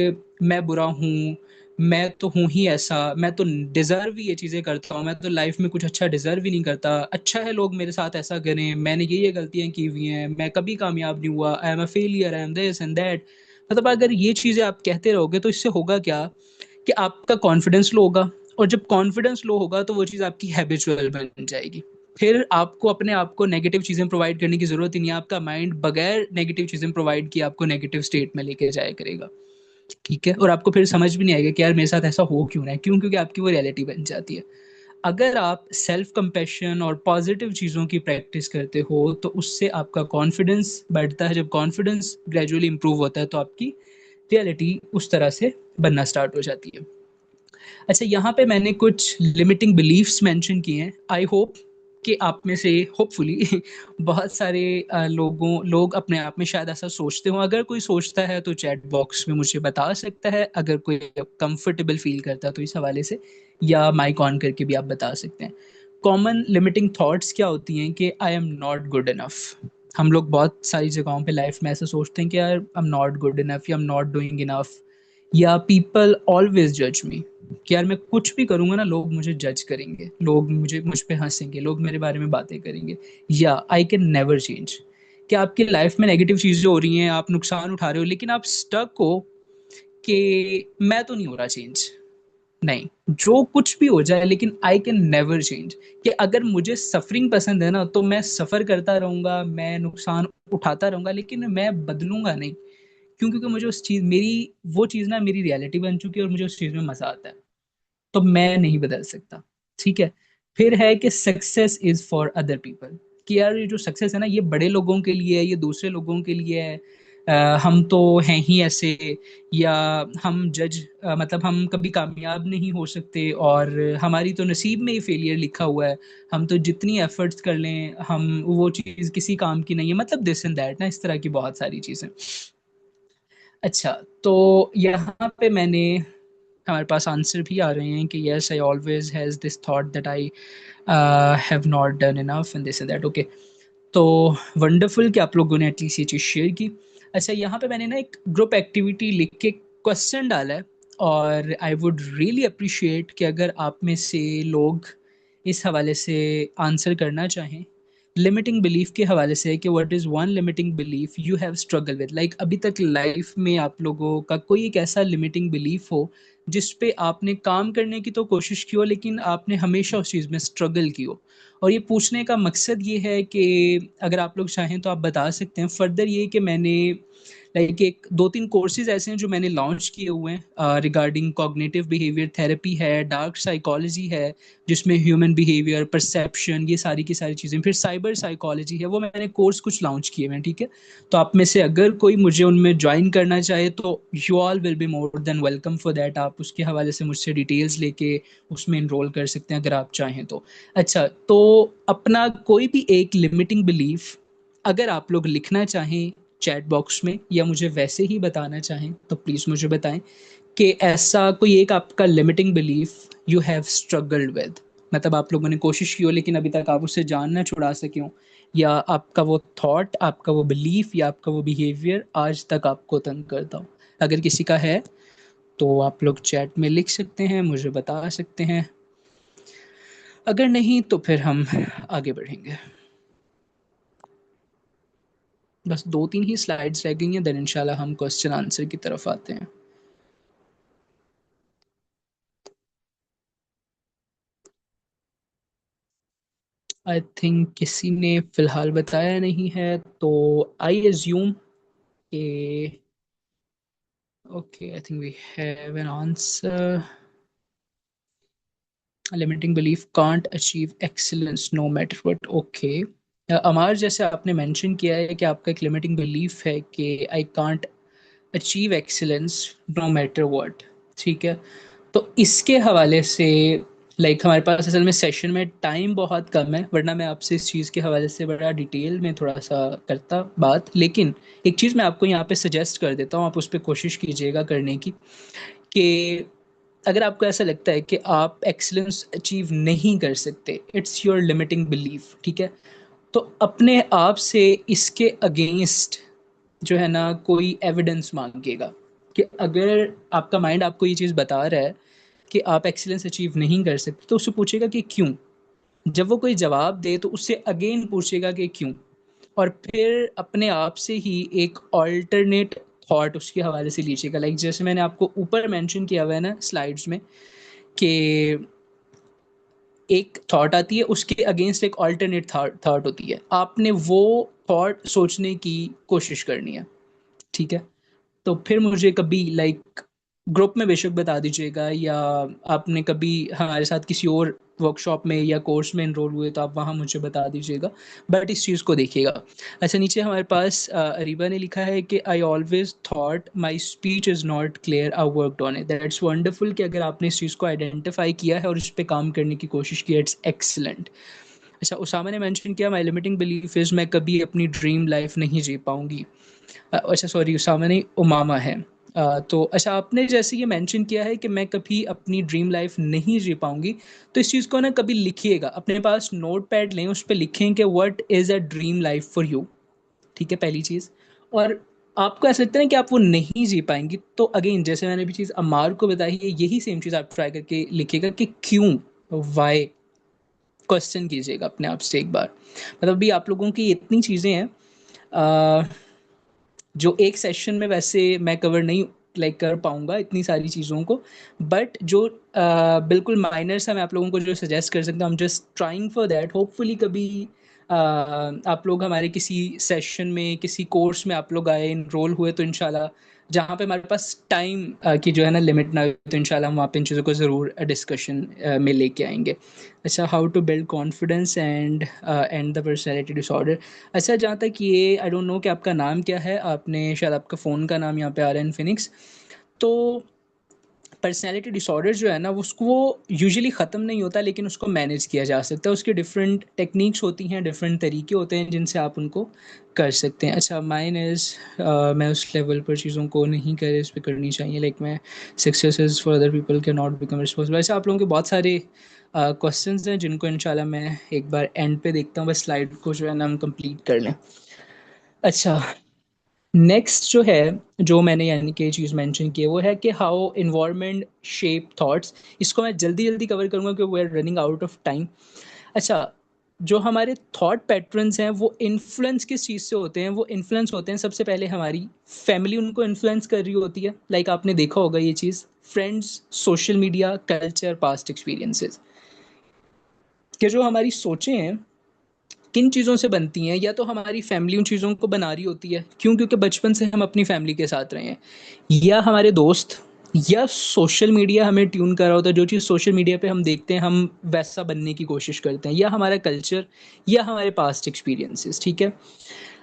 Speaker 1: मैं बुरा हूँ, मैं तो हूँ ही ऐसा, मैं तो डिज़र्व ही ये चीज़ें करता हूँ, मैं तो लाइफ में कुछ अच्छा डिज़र्व ही नहीं करता, अच्छा है लोग मेरे साथ ऐसा करें, मैंने ये गलतियाँ की हुई हैं, मैं कभी कामयाब नहीं हुआ, I am a failure, I am this and that. मतलब अगर ये चीज़ें आप कहते रहोगे तो इससे होगा क्या कि आपका कॉन्फिडेंस लो होगा और जब कॉन्फिडेंस लो होगा तो वो चीज़ आपकी हैबिचुअल बन जाएगी। फिर आपको अपने आप को नेगेटिव चीज़ें प्रोवाइड करने की ज़रूरत ही नहीं है, आपका माइंड बगैर नेगेटिव चीज़ें प्रोवाइड किए आपको नेगेटिव स्टेट में लेके जाया करेगा। ठीक है? और आपको फिर समझ भी नहीं आएगा कि यार मेरे साथ ऐसा हो क्यों रहा है? क्यों? क्योंकि आपकी वो रियलिटी बन जाती है। अगर आप सेल्फ कंपैशन और पॉजिटिव चीज़ों की प्रैक्टिस करते हो, तो उससे आपका कॉन्फिडेंस बढ़ता है। जब कॉन्फिडेंस ग्रेजुअली इम्प्रूव होता है, तो आपकी रियलिटी उस तरह से बनना स्टार्ट हो जाती है। अच्छा, यहाँ पे मैंने कुछ लिमिटिंग बिलीफ्स मेंशन किए हैं। आई होप कि आप में से होपफुली बहुत सारे लोग अपने आप में शायद ऐसा सोचते हो। अगर कोई सोचता है तो चैट बॉक्स में मुझे बता सकता है, अगर कोई कंफर्टेबल फील करता है तो इस हवाले से, या माइक ऑन करके भी आप बता सकते हैं। कॉमन लिमिटिंग थॉट्स क्या होती हैं कि आई एम नॉट गुड इनफ। हम लोग बहुत सारी जगहों पे लाइफ में ऐसा सोचते हैं कि यार I am not good enough या I am not doing enough, या पीपल ऑलवेज जज मी, कि यार मैं कुछ भी करूंगा ना लोग मुझे जज करेंगे, लोग मुझ पे हंसेंगे, लोग मेरे बारे में बातें करेंगे, या आई कैन नेवर चेंज। कि आपकी लाइफ में नेगेटिव चीजें हो रही हैं, आप नुकसान उठा रहे हो लेकिन आप स्टक हो कि मैं तो नहीं हो रहा चेंज। नहीं, जो कुछ भी हो जाए लेकिन आई कैन नेवर चेंज। कि अगर मुझे सफरिंग पसंद है ना तो मैं सफर करता रहूंगा, मैं नुकसान उठाता रहूंगा लेकिन मैं बदलूंगा नहीं। क्यों? क्योंकि मुझे उस चीज मेरी वो चीज ना मेरी रियलिटी बन चुकी है और मुझे उस चीज में मजा आता है, तो मैं नहीं बदल सकता। ठीक है? फिर है कि success is for other people. कि यार ये जो सक्सेस है ना ये बड़े लोगों के लिए है, ये दूसरे लोगों के लिए है। हम तो हैं ही ऐसे, या हम मतलब हम कभी कामयाब नहीं हो सकते और हमारी तो नसीब में ही फेलियर लिखा हुआ है, हम तो जितनी एफर्ट्स कर लें हम वो चीज़ किसी काम की नहीं है, मतलब दिस एंड दैट ना, इस तरह की बहुत सारी चीज़ें। अच्छा, तो यहाँ पे मैंने हमारे पास आंसर भी आ रहे हैं कि yes I always has this thought that I have not done enough and this and that. Okay, तो वंडरफुल कि आप लोगों ने एटलीस्ट ये चीज़ शेयर की। अच्छा, यहाँ पे मैंने ना एक ग्रुप एक्टिविटी लिख के क्वेश्चन डाला है और आई वुड रियली अप्रिशिएट कि अगर आप में से लोग इस हवाले से आंसर करना चाहें। लिमिटिंग बिलीफ के हवाले से कि what is one limiting belief you have struggle with, like अभी तक लाइफ में आप लोगों का कोई एक ऐसा लिमिटिंग बिलीफ हो जिस पे आपने काम करने की तो कोशिश की हो लेकिन आपने हमेशा उस चीज़ में स्ट्रगल की हो। और ये पूछने का मकसद ये है कि अगर आप लोग चाहें तो आप बता सकते हैं। फर्दर ये कि मैंने लाइक एक 2-3 कोर्सेज़ ऐसे हैं जो मैंने लॉन्च किए हुए हैं रिगार्डिंग कॉग्निटिव बिहेवियर थेरेपी है, डार्क साइकोलॉजी है, जिसमें ह्यूमन बिहेवियर, परसेप्शन, ये सारी की सारी चीज़ें, फिर साइबर साइकोलॉजी है, वो मैंने कोर्स कुछ लॉन्च किए हुए हैं, ठीक है? तो आप में से अगर कोई मुझे उनमें जॉइन करना चाहे तो you all will be more than welcome for that. आप उसके हवाले से मुझसे डिटेल्स लेके उसमें एनरोल कर सकते हैं अगर आप चाहें तो। अच्छा, तो अपना कोई भी एक लिमिटिंग बिलीफ अगर आप लोग लिखना चाहें चैट बॉक्स में या मुझे वैसे ही बताना चाहें तो प्लीज़ मुझे बताएं कि ऐसा कोई एक आपका limiting belief you have struggled with, मतलब आप लोगों ने कोशिश की हो लेकिन अभी तक आप उससे जान ना छुड़ा सके हो, या आपका वो थॉट, आपका वो बिलीफ या आपका वो बिहेवियर आज तक आपको तंग करता हो। अगर किसी का है तो आप लोग चैट में लिख सकते हैं, मुझे बता सकते हैं। अगर नहीं तो फिर हम आगे बढ़ेंगे। बस 2-3 ही स्लाइड्स रह गई हैं, देन इंशाल्लाह हम क्वेश्चन आंसर की तरफ आते हैं। आई थिंक किसी ने फिलहाल बताया नहीं है, तो आई एज्यूम के okay, I think we have an answer. Limiting belief can't achieve excellence no matter what. Okay, Amar, जैसे आपने मेंशन किया है कि आपका एक लिमिटिंग बिलीफ है कि I can't achieve excellence no matter what, ठीक है। तो इसके हवाले से हमारे पास असल में सेशन में टाइम बहुत कम है, वरना मैं आपसे इस चीज़ के हवाले से बड़ा डिटेल में थोड़ा सा करता बात। लेकिन एक चीज़ मैं आपको यहाँ पे सजेस्ट कर देता हूँ, आप उस पर कोशिश कीजिएगा करने की, कि अगर आपको ऐसा लगता है कि आप एक्सीलेंस अचीव नहीं कर सकते, इट्स योर लिमिटिंग बिलीफ, ठीक है, तो अपने आप से इसके अगेंस्ट जो है ना कोई एविडेंस मांगिएगा, कि अगर आपका माइंड आपको ये चीज़ बता रहा है कि आप एक्सीलेंस अचीव नहीं कर सकते, तो उससे पूछेगा कि क्यों। जब वो कोई जवाब दे तो उससे अगेन पूछेगा कि क्यों, और फिर अपने आप से ही एक ऑल्टरनेट थॉट उसके हवाले से लीजिएगा। जैसे मैंने आपको ऊपर मेंशन किया हुआ है ना स्लाइड्स में, कि एक थॉट आती है, उसके अगेंस्ट एक ऑल्टरनेट थॉट होती है, आपने वो थॉट सोचने की कोशिश करनी है, ठीक है। तो फिर मुझे कभी ग्रुप में बेशक बता दीजिएगा, या आपने कभी हमारे साथ किसी और वर्कशॉप में या कोर्स में एनरोल हुए तो आप वहाँ मुझे बता दीजिएगा, बट इस चीज़ को देखिएगा। अच्छा, नीचे हमारे पास अरीबा ने लिखा है कि I always thought my speech is not clear, I worked on it. That's wonderful कि अगर आपने इस चीज़ को आइडेंटिफाई किया है और इस पर काम करने की कोशिश की है, इट्स एक्सलेंट। अच्छा, उसामा ने मेंशन किया, माई लिमिटिंग बिलीफ इज़ मैं कभी अपनी ड्रीम लाइफ नहीं जी पाऊंगी। अच्छा सॉरी, उसामा नहीं, उमामा है। तो अच्छा, आपने जैसे ये मेंशन किया है कि मैं कभी अपनी ड्रीम लाइफ नहीं जी पाऊंगी, तो इस चीज़ को ना कभी लिखिएगा, अपने पास नोट पैड लें, उस पर लिखें कि what is a dream life for you, ठीक है, पहली चीज़। और आपको ऐसा लगता है कि आप वो नहीं जी पाएंगी, तो अगेन जैसे मैंने भी चीज़ अमार को बताई है, यही सेम चीज़ आप ट्राई करके लिखिएगा कि क्यों, वाई, क्वेश्चन कीजिएगा अपने आप से एक बार। मतलब भी आप लोगों की इतनी चीज़ें हैं जो एक सेशन में वैसे मैं कवर नहीं कर पाऊंगा इतनी सारी चीज़ों को, बट जो बिल्कुल माइनर सा मैं आप लोगों को जो सजेस्ट कर सकता हूँ, just trying for that, hopefully कभी आप लोग हमारे किसी सेशन में, किसी कोर्स में आप लोग आए, इनरोल हुए, तो इंशाल्लाह जहाँ पे हमारे पास टाइम की जो है ना लिमिट ना हो, तो इंशाल्लाह हम वहाँ पे इन चीज़ों को ज़रूर डिस्कशन में लेके आएंगे। अच्छा, how to build confidence and the personality disorder. अच्छा, जहाँ तक ये आई डोंट नो कि आपका नाम क्या है, आपने शायद आपका फ़ोन का नाम यहाँ पे आ रहा है इनफिनिक्स। तो पर्सनैलिटी डिसऑर्डर जो है ना, उसको वो यूजुअली ख़त्म नहीं होता, लेकिन उसको मैनेज किया जा सकता है। उसकी डिफरेंट टेक्निक्स होती हैं, डिफरेंट तरीके होते हैं जिनसे आप उनको कर सकते हैं। अच्छा, माइन इज़ मैं उस लेवल पर चीज़ों को नहीं कर इस पर करनी चाहिए, मैं success is for other people can not become responsible. ऐसे आप लोगों के बहुत सारे क्वेश्चंस हैं जिनको इंशाल्लाह मैं एक बार एंड पे देखता हूँ, बस स्लाइड को जो है ना हम कंप्लीट कर लें। अच्छा, नेक्स्ट जो है, जो मैंने यानी कि चीज़ मेंशन की है, वो है कि हाउ इन्वायरमेंट शेप थॉट्स। इसको मैं जल्दी जल्दी कवर करूँगा क्योंकि we are running out of time. अच्छा, जो हमारे थॉट पैटर्न्स हैं वो इन्फ्लुएंस किस चीज़ से होते हैं? वो इन्फ्लुएंस होते हैं सबसे पहले हमारी फैमिली उनको इन्फ्लुएंस कर रही होती है, आपने देखा होगा ये चीज़, friends, social media, culture, past experiences, कि जो हमारी सोचें हैं किन चीज़ों से बनती हैं, या तो हमारी फैमिली उन चीज़ों को बना रही होती है, क्यों? क्योंकि बचपन से हम अपनी फैमिली के साथ रहे हैं, या हमारे दोस्त, या सोशल मीडिया हमें ट्यून कर रहा होता है, जो चीज़ सोशल मीडिया पे हम देखते हैं हम वैसा बनने की कोशिश करते हैं, या हमारा कल्चर, या हमारे पास्ट एक्सपीरियंसेस, ठीक है।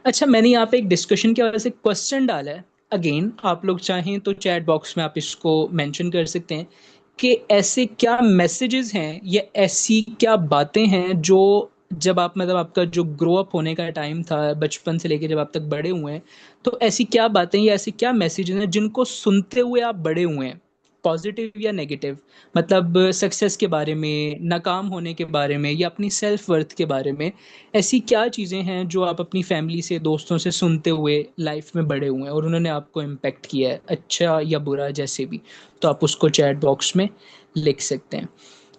Speaker 1: अच्छा, मैंने यहाँ पे एक डिस्कशन की वजह से क्वेश्चन डाला है, अगेन आप लोग चाहें तो चैट बॉक्स में आप इसको मेंशन कर सकते हैं, कि ऐसे क्या मैसेजेस हैं या ऐसी क्या बातें हैं जो जब आप आपका जो ग्रो अप होने का टाइम था, बचपन से लेके जब आप तक बड़े हुए हैं, तो ऐसी क्या बातें या ऐसे क्या मैसेजेस हैं जिनको सुनते हुए आप बड़े हुए हैं, पॉजिटिव या नेगेटिव, मतलब सक्सेस के बारे में, नाकाम होने के बारे में, या अपनी सेल्फ वर्थ के बारे में, ऐसी क्या चीज़ें हैं जो आप अपनी फैमिली से, दोस्तों से सुनते हुए लाइफ में बड़े हुए हैं और उन्होंने आपको इम्पेक्ट किया है, अच्छा या बुरा जैसे भी, तो आप उसको चैट बॉक्स में लिख सकते हैं।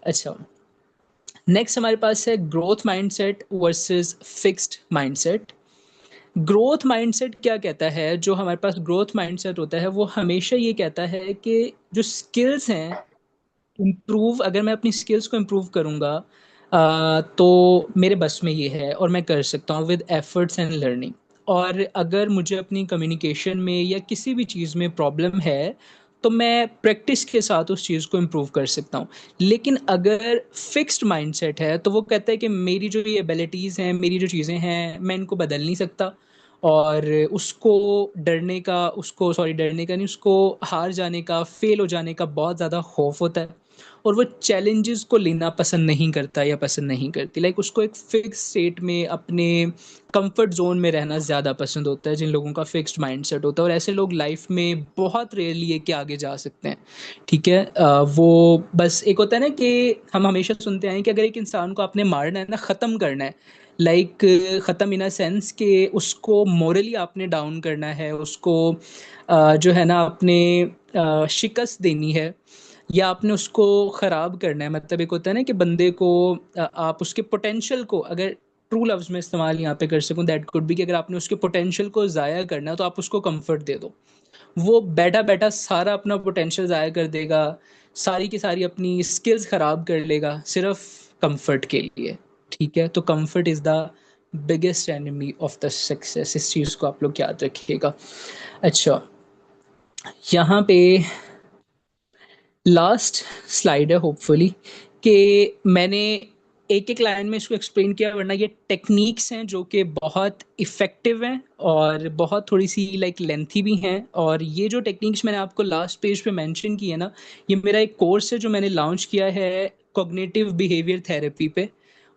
Speaker 1: अच्छा, नेक्स्ट हमारे पास है growth mindset versus fixed mindset. Growth mindset क्या कहता है, जो हमारे पास ग्रोथ माइंडसेट होता है वो हमेशा ये कहता है कि जो स्किल्स हैं, इम्प्रूव, अगर मैं अपनी स्किल्स को इम्प्रूव करूंगा तो मेरे बस में ये है और मैं कर सकता हूँ विद एफर्ट्स एंड लर्निंग। और अगर मुझे अपनी कम्युनिकेशन में या किसी भी चीज़ में प्रॉब्लम है तो मैं प्रैक्टिस के साथ उस चीज़ को इम्प्रूव कर सकता हूँ। लेकिन अगर फिक्स्ड माइंडसेट है तो वो कहता है कि मेरी जो ये एबिलिटीज़ हैं, मेरी जो चीज़ें हैं, मैं इनको बदल नहीं सकता। और उसको डरने का, उसको सॉरी डरने का नहीं, उसको हार जाने का, फेल हो जाने का बहुत ज़्यादा खौफ होता है। और वो चैलेंजेस को लेना पसंद नहीं करता या पसंद नहीं करती, लाइक उसको एक फिक्स स्टेट में, अपने कंफर्ट जोन में रहना ज़्यादा पसंद होता है, जिन लोगों का फिक्स्ड माइंडसेट होता है। और ऐसे लोग लाइफ में बहुत रेयरली है कि आगे जा सकते हैं। ठीक है, वो बस एक होता है ना कि हम हमेशा सुनते आए हैं कि अगर एक इंसान को आपने मारना है ना, ख़त्म करना है, लाइक ख़त्म इन अ सेंस कि उसको मोरली आपने डाउन करना है, उसको जो है ना अपने शिकस्त देनी है, या आपने उसको ख़राब करना है। मतलब एक होता है ना कि बंदे को आप उसके पोटेंशियल को, अगर ट्रू लव्स में इस्तेमाल यहाँ पे कर सकूं, दैट कुड बी कि अगर आपने उसके पोटेंशियल को ज़ाया करना है तो आप उसको कंफर्ट दे दो। वो बैठा बैठा सारा अपना पोटेंशियल ज़ाया कर देगा, सारी की सारी अपनी स्किल्स ख़राब कर लेगा सिर्फ कंफर्ट के लिए। ठीक है, तो comfort is the biggest enemy of the success, इस चीज़ को आप लोग याद रखिएगा। अच्छा, यहाँ पे लास्ट स्लाइड है होपफुली, कि मैंने एक एक लाइन में इसको एक्सप्लेन किया, वरना ये टेक्निक्स हैं जो कि बहुत इफ़ेक्टिव हैं और बहुत थोड़ी सी लाइक लेंथी भी हैं। और ये जो टेक्निक्स मैंने आपको लास्ट पेज पे मेंशन की है ना, ये मेरा एक कोर्स है जो मैंने लॉन्च किया है कॉग्निटिव बिहेवियर थेरेपी पे।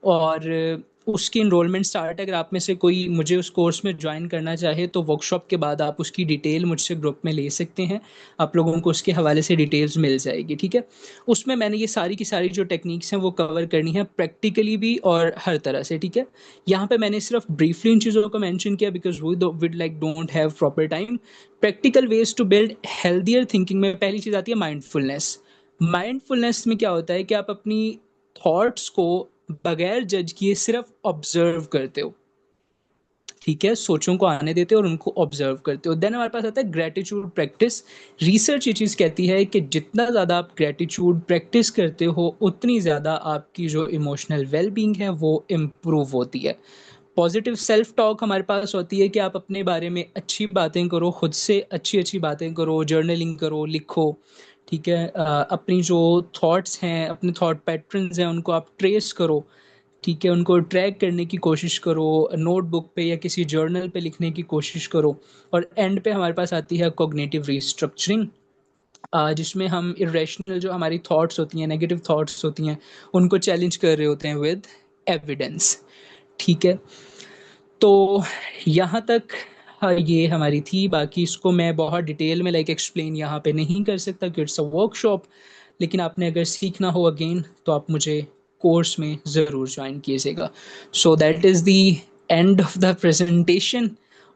Speaker 1: और उसकी इनरोलमेंट स्टार्ट है, अगर आप में से कोई मुझे उस कोर्स में ज्वाइन करना चाहे तो वर्कशॉप के बाद आप उसकी डिटेल मुझसे ग्रुप में ले सकते हैं। आप लोगों को उसके हवाले से डिटेल्स मिल जाएगी। ठीक है, उसमें मैंने ये सारी की सारी जो टेक्निक्स हैं वो कवर करनी है, प्रैक्टिकली भी और हर तरह से। ठीक है, यहाँ पे मैंने सिर्फ ब्रीफली इन चीज़ों को मेंशन किया because we with like don't have proper time. Practical ways to build healthier thinking में पहली चीज़ आती है माइंडफुलनेस। माइंडफुलनेस में क्या होता है कि आप अपनी थॉट्स को बगैर जज किए सिर्फ ऑब्जर्व करते हो। ठीक है, सोचों को आने देते हो और उनको ऑब्जर्व करते हो। देन हमारे पास आता है ग्रेटिट्यूड प्रैक्टिस। रिसर्च ये चीज़ कहती है कि जितना ज़्यादा आप ग्रेटिट्यूड प्रैक्टिस करते हो उतनी ज़्यादा आपकी जो इमोशनल वेलबींग है वो इम्प्रूव होती है। पॉजिटिव सेल्फ टॉक हमारे पास होती है कि आप अपने बारे में अच्छी बातें करो, खुद से अच्छी अच्छी बातें करो, जर्नलिंग करो, लिखो। ठीक है, अपनी जो थॉट्स हैं, अपने थॉट पैटर्न्स हैं, उनको आप ट्रेस करो। ठीक है, उनको ट्रैक करने की कोशिश करो, नोटबुक पे या किसी जर्नल पे लिखने की कोशिश करो। और एंड पे हमारे पास आती है कॉग्निटिव रीस्ट्रक्चरिंग, जिसमें हम इरेशनल जो हमारी थॉट्स होती हैं, नेगेटिव थॉट्स होती हैं, उनको चैलेंज कर रहे होते हैं विद एविडेंस। ठीक है, तो यहाँ तक ये हमारी थी। बाकी इसको मैं बहुत डिटेल में लाइक एक्सप्लेन यहाँ पे नहीं कर सकता कि इट्स अ वर्कशॉप। लेकिन आपने अगर सीखना हो अगेन तो आप मुझे कोर्स में ज़रूर ज्वाइन कीजिएगा। So that is the end of the presentation.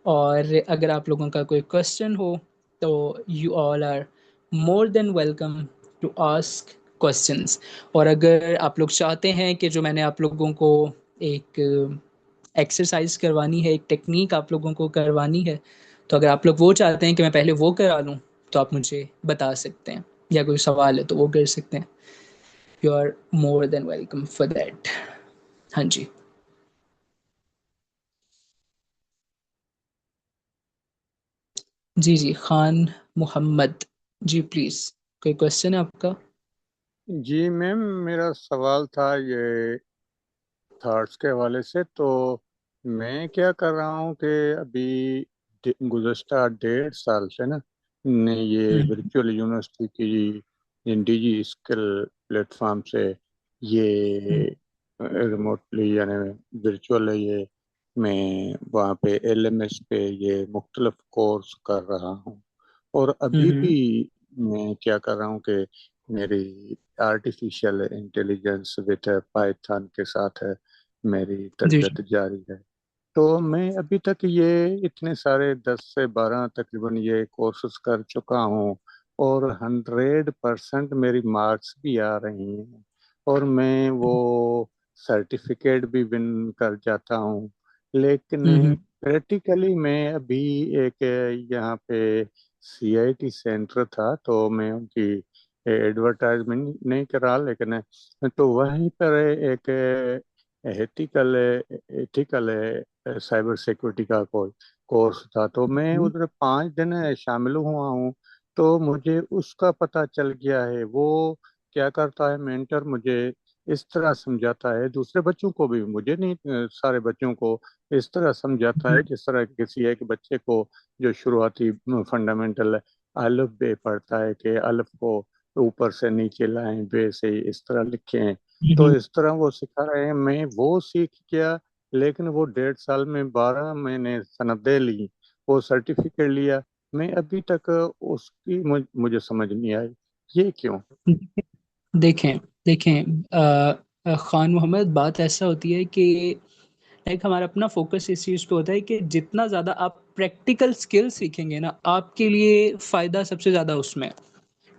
Speaker 1: और अगर आप लोगों का कोई क्वेश्चन हो तो you all are more than welcome to ask questions. और अगर आप लोग चाहते हैं कि जो मैंने आप लोगों को एक एक्सरसाइज करवानी है, एक टेक्निक आप लोगों को करवानी है, तो अगर आप लोग वो चाहते हैं कि मैं पहले वो करा लूँ तो आप मुझे बता सकते हैं, या कोई सवाल है तो वो कर सकते हैं। You are more than welcome for that. हाँ जी। जी जी, खान मोहम्मद। जी प्लीज़, कोई क्वेश्चन है आपका?
Speaker 3: जी मैम, मेरा सवाल था ये थॉट्स के हवाले से। तो मैं क्या कर रहा हूँ कि अभी गुज़श्ता 1.5 साल से ना ने ये
Speaker 1: हम्म
Speaker 3: वर्चुअल यूनिवर्सिटी की डिजी स्किल प्लेटफॉर्म से ये
Speaker 1: हम्म
Speaker 3: रिमोटली यानी वर्चुअल है ये, मैं वहाँ पे एलएमएस पे ये मुख्तलिफ कोर्स कर रहा हूँ। और अभी
Speaker 1: हम्म
Speaker 3: भी मैं क्या कर रहा हूँ कि मेरी आर्टिफिशियल इंटेलिजेंस विद पाइथन के साथ है, मेरी
Speaker 1: जी जी।
Speaker 3: तरबियत जारी है। तो मैं अभी तक ये इतने सारे 10 से 12 तकरीबन ये कोर्सेज कर चुका हूँ, और 100% मेरी मार्क्स भी आ रही हैं, और मैं वो सर्टिफिकेट भी विन कर जाता हूँ। लेकिन
Speaker 1: हम्म।
Speaker 3: प्रैक्टिकली मैं अभी एक यहाँ पे CIT सेंटर था, तो मैं उनकी एडवर्टाइजमेंट नहीं करा, लेकिन तो वहीं पर एक एथिकल एथिकल साइबर सिक्योरिटी का कोई कोर्स था, तो मैं
Speaker 1: हम्म।
Speaker 3: उधर 5 दिन शामिल हुआ हूँ। तो मुझे उसका पता चल गया है वो क्या करता है। मेंटर मुझे इस तरह समझाता है, दूसरे बच्चों को भी, मुझे नहीं, सारे बच्चों को इस तरह समझाता है जिस तरह किसी एक बच्चे को जो शुरुआती फंडामेंटल अलिफ बे पढ़ता है कि अलिफ को ऊपर से नीचे लाएं, बे से इस तरह लिखें। तो
Speaker 1: हम्म।
Speaker 3: इस तरह वो सिखा रहे हैं, मैं वो सीख गया। लेकिन वो 1.5 साल में 12 मैंने सनदें ली, वो सर्टिफिकेट लिया, मैं अभी तक उसकी मुझे समझ नहीं आई, ये क्यों?
Speaker 1: देखें देखें खान मोहम्मद, बात ऐसा होती है कि लाइक हमारा अपना फोकस इस चीज़ पे होता है कि जितना ज़्यादा आप प्रैक्टिकल स्किल सीखेंगे ना, आपके लिए फ़ायदा सबसे ज़्यादा उसमें है।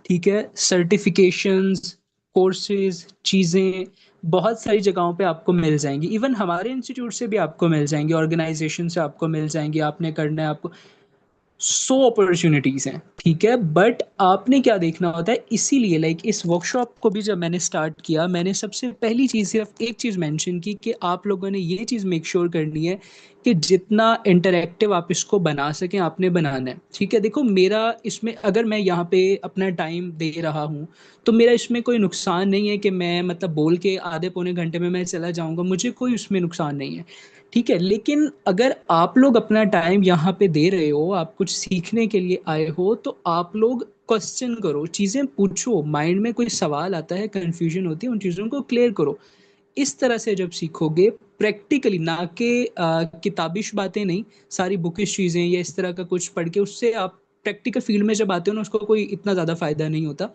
Speaker 1: ठीक है, सर्टिफिकेशंस, कोर्सेज, चीज़ें बहुत सारी जगहों पे आपको मिल जाएंगी, इवन हमारे इंस्टीट्यूट से भी आपको मिल जाएंगी, ऑर्गेनाइजेशन से आपको मिल जाएंगी, आपने करना है आपको 100 अपॉर्चुनिटीज हैं। ठीक है, बट आपने क्या देखना होता है, इसीलिए लाइक इस वर्कशॉप को भी जब मैंने स्टार्ट किया, मैंने सबसे पहली चीज सिर्फ एक चीज मेंशन की कि आप लोगों ने ये चीज मेक श्योर करनी है कि जितना इंटरेक्टिव आप इसको बना सकें आपने बनाना है। ठीक है, देखो मेरा इसमें, अगर मैं यहाँ पे अपना टाइम दे रहा हूँ तो मेरा इसमें कोई नुकसान नहीं है कि मैं मतलब बोल के आधे पौने घंटे में मैं चला जाऊंगा, मुझे कोई उसमें नुकसान नहीं है। ठीक है, लेकिन अगर आप लोग अपना टाइम यहाँ पे दे रहे हो, आप कुछ सीखने के लिए आए हो, तो आप लोग क्वेश्चन करो, चीजें पूछो, माइंड में कोई सवाल आता है, कंफ्यूजन होती है, उन चीजों को क्लियर करो। इस तरह से जब सीखोगे प्रैक्टिकली, ना कि किताबिश बातें नहीं, सारी बुकिश चीजें या इस तरह का कुछ पढ़ के, उससे आप प्रैक्टिकल फील्ड में जब आते हो ना, उसको कोई इतना ज्यादा फायदा नहीं होता।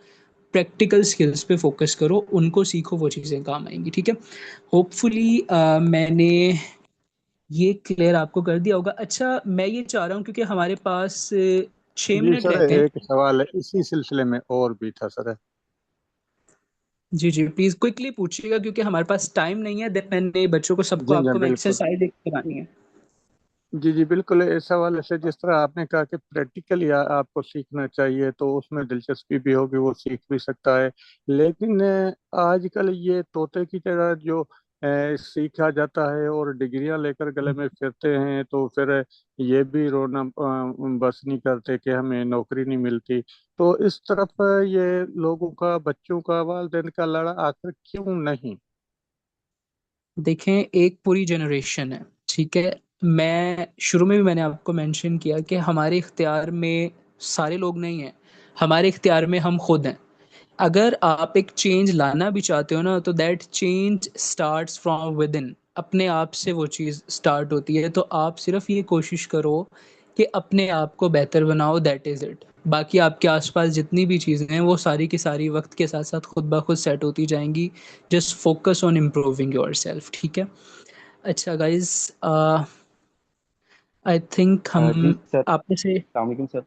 Speaker 1: प्रैक्टिकल स्किल्स पे फोकस करो, उनको सीखो, वो चीजें काम आएंगी। ठीक है, होपफुली मैंने ये क्लियर आपको कर दिया होगा। अच्छा, मैं ये चाह रहा हूँ क्योंकि हमारे पास 6 मिनट
Speaker 3: जी सर,
Speaker 1: रहते हैं।
Speaker 3: एक सवाल है इसी सिलसिले में और भी था सर।
Speaker 1: जी जी, प्लीज क्विकली पूछिएगा क्योंकि हमारे पास टाइम नहीं है, देन मैंने बच्चों को सबको,
Speaker 3: जी जी
Speaker 1: आपको मैं
Speaker 3: बिल्कुल।
Speaker 1: एक्सरसाइज करानी है।
Speaker 3: जी जी बिल्कुल, इस हवाले से जिस तरह आपने कहा कि प्रैक्टिकली आपको सीखना चाहिए, तो उसमें दिलचस्पी भी होगी, वो सीख भी सकता है। लेकिन आजकल ये तोते की तरह जो सीखा जाता है और डिग्रियां लेकर गले में फिरते हैं, तो फिर ये भी रोना बस नहीं करते कि हमें नौकरी नहीं मिलती। तो इस तरफ ये लोगों का, बच्चों का, वालिदैन का लड़ा आखिर क्यों नहीं?
Speaker 1: देखें, एक पूरी जनरेशन है। ठीक है, मैं शुरू में भी मैंने आपको मेंशन किया कि हमारे इख्तियार में सारे लोग नहीं हैं, हमारे इख्तियार में हम खुद हैं। अगर आप एक चेंज लाना भी चाहते हो ना, तो that change starts from with in, अपने आप से वो चीज़ स्टार्ट होती है। तो आप सिर्फ ये कोशिश करो कि अपने आप को बेहतर बनाओ, दैट इज़ इट। बाकी आपके आसपास जितनी भी चीज़ें हैं वो सारी की सारी वक्त के साथ साथ खुद ब खुद सेट होती जाएंगी। Just focus on improving your self. ठीक है। अच्छा गाइज, आई थिंक हम
Speaker 2: जी सर,
Speaker 1: आप में से।
Speaker 2: अस्सलाम वालेकुम सर।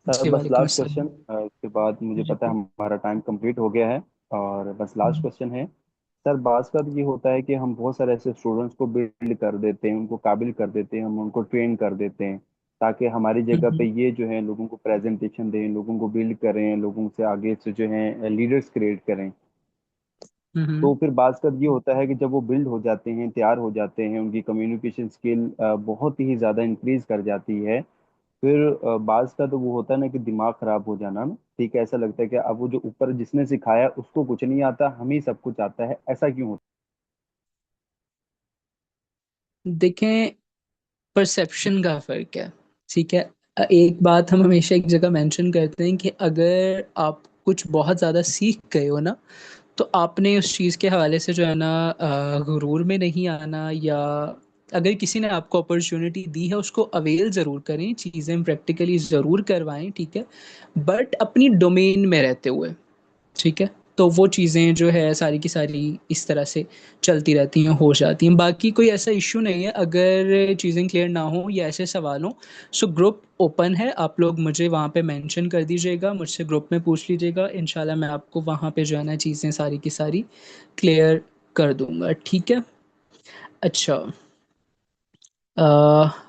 Speaker 2: सर
Speaker 1: जी,
Speaker 2: बस
Speaker 1: वालेकुम
Speaker 2: लास्ट क्वेश्चन,
Speaker 1: अस्सलाम।
Speaker 2: इसके बाद मुझे
Speaker 1: जी
Speaker 2: पता है
Speaker 1: जी।
Speaker 2: हमारा टाइम कंप्लीट हो गया है। और बस लास्ट क्वेश्चन है सर, बात का ये होता है कि हम बहुत सारे ऐसे स्टूडेंट्स को बिल्ड कर देते हैं, उनको काबिल कर देते हैं, हम उनको ट्रेन कर देते हैं ताकि हमारी जगह पे
Speaker 1: हम्म।
Speaker 2: ये जो है लोगों को प्रेजेंटेशन दें, लोगों को बिल्ड करें, लोगों से आगे से जो है लीडर्स क्रिएट करें।
Speaker 1: हम्म।
Speaker 2: तो फिर बात का ये होता है कि जब वो बिल्ड हो जाते हैं, तैयार हो जाते हैं, उनकी कम्युनिकेशन स्किल बहुत ही ज़्यादा इंक्रीज कर जाती है, फिर बाज का तो वो होता है ना कि दिमाग खराब हो जाना ना। ठीक है, ऐसा लगता है कि अब वो जो ऊपर जिसने सिखाया उसको कुछ नहीं आता, हमें ही सब कुछ आता है, ऐसा क्यों होता
Speaker 1: देखें, परसेप्शन का फर्क है। ठीक है, एक बात हम हमेशा एक जगह मेंशन करते हैं कि अगर आप कुछ बहुत ज़्यादा सीख गए हो ना, तो आपने उस चीज़ के हवाले से जो है ना गुरूर में नहीं आना, या अगर किसी ने आपको अपॉर्चुनिटी दी है उसको अवेल ज़रूर करें, चीज़ें प्रैक्टिकली ज़रूर करवाएं, ठीक है, बट अपनी डोमेन में रहते हुए, ठीक है। तो वो चीज़ें जो है सारी की सारी इस तरह से चलती रहती हैं, हो जाती हैं। बाकी कोई ऐसा इश्यू नहीं है, अगर चीज़ें क्लियर ना हो या ऐसे सवाल हों, सो ग्रुप ओपन है, आप लोग मुझे वहाँ पे मेंशन कर दीजिएगा, मुझसे ग्रुप में पूछ लीजिएगा, इंशाल्लाह मैं आपको वहाँ पे जो है ना चीज़ें सारी की सारी क्लियर कर दूंगा, ठीक है। अच्छा,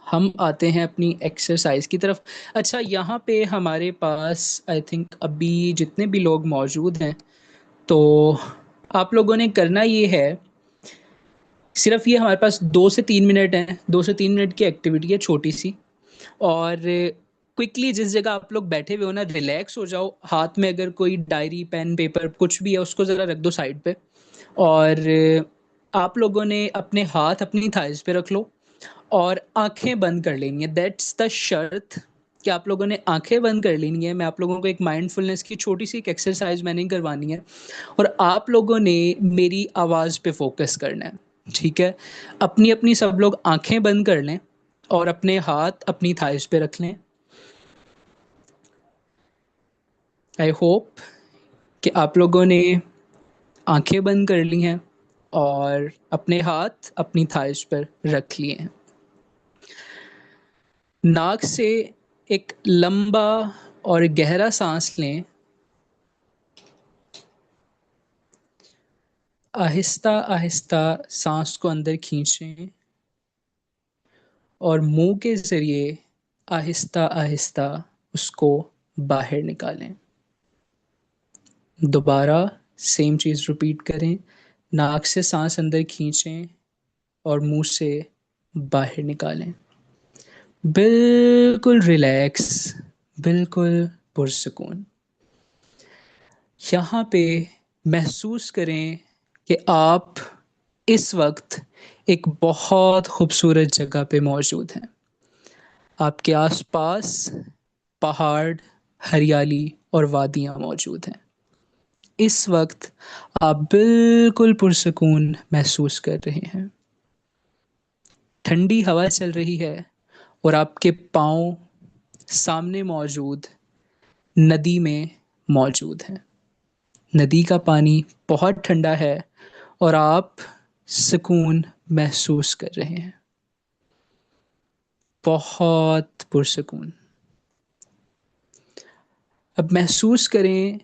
Speaker 1: हम आते हैं अपनी एक्सरसाइज की तरफ। अच्छा, यहाँ पे हमारे पास आई थिंक अभी जितने भी लोग मौजूद हैं, तो आप लोगों ने करना ये है, सिर्फ ये हमारे पास 2 से 3 मिनट हैं, 2 से 3 मिनट की एक्टिविटी है छोटी सी। और क्विकली जिस जगह आप लोग बैठे हुए हो ना, रिलैक्स हो जाओ, हाथ में अगर कोई डायरी पेन पेपर कुछ भी है उसको ज़रा रख दो साइड पे। और आप लोगों ने अपने हाथ अपनी थाइस पे रख लो और आंखें बंद कर लेनी है, दैट्स द शर्त कि आप लोगों ने आंखें बंद कर लेनी है। मैं आप लोगों को एक माइंडफुलनेस की छोटी सी एक एक्सरसाइज मैंने करवानी है, और आप लोगों ने मेरी आवाज़ पे फोकस करना है, ठीक है। अपनी अपनी सब लोग आंखें बंद कर लें और अपने हाथ अपनी थाइस पे रख लें। आई होप कि आप लोगों ने आंखें बंद कर ली हैं और अपने हाथ अपनी थाइस पर रख लिए हैं। नाक से एक लंबा और गहरा सांस लें, आहिस्ता आहिस्ता सांस को अंदर खींचें और मुंह के जरिए आहिस्ता आहिस्ता उसको बाहर निकालें। दोबारा सेम चीज़ रिपीट करें, नाक से सांस अंदर खींचें और मुंह से बाहर निकालें। बिल्कुल रिलैक्स, बिल्कुल पुरसुकून। यहाँ पे महसूस करें कि आप इस वक्त एक बहुत खूबसूरत जगह पे मौजूद हैं। आपके आसपास पहाड़, हरियाली और वादियाँ मौजूद हैं। इस वक्त आप बिल्कुल पुरसुकून महसूस कर रहे हैं। ठंडी हवा चल रही है और आपके पाँव सामने मौजूद नदी में मौजूद हैं। नदी का पानी बहुत ठंडा है और आप सुकून महसूस कर रहे हैं, बहुत पुरसुकून। अब महसूस करें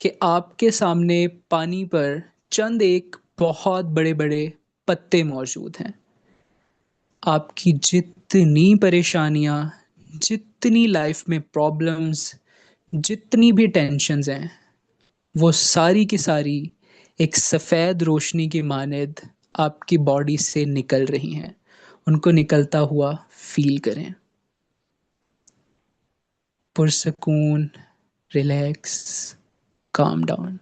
Speaker 1: कि आपके सामने पानी पर चंद एक बहुत बड़े बड़े पत्ते मौजूद हैं। आपकी जितनी परेशानियां, जितनी लाइफ में प्रॉब्लम्स, जितनी भी टेंशन्स हैं, वो सारी की सारी एक सफ़ेद रोशनी की मानद आपकी बॉडी से निकल रही हैं। उनको निकलता हुआ फील करें। पुरसुकून, रिलैक्स, काम डाउन।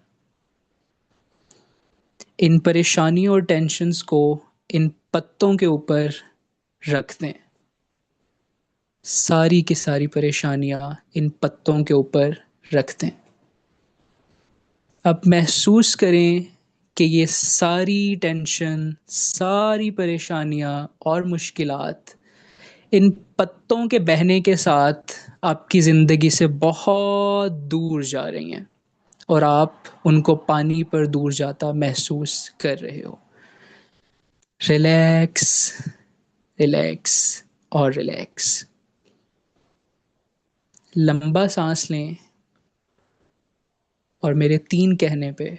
Speaker 1: इन परेशानियों और टेंशन्स को इन पत्तों के ऊपर रख दें। सारी की सारी परेशानियां इन पत्तों के ऊपर रख दें। अब महसूस करें कि ये सारी टेंशन, सारी परेशानियां और मुश्किलात इन पत्तों के बहने के साथ आपकी ज़िंदगी से बहुत दूर जा रही हैं और आप उनको पानी पर दूर जाता महसूस कर रहे हो। रिलैक्स, रिलैक्स और रिलैक्स। लंबा सांस लें और मेरे 3 कहने पे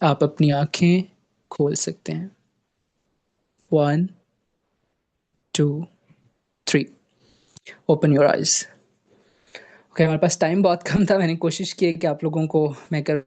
Speaker 1: आप अपनी आंखें खोल सकते हैं। 1, 2, 3। Open your eyes. ओके, हमारे पास टाइम बहुत कम था, मैंने कोशिश की है कि आप लोगों को मैं कर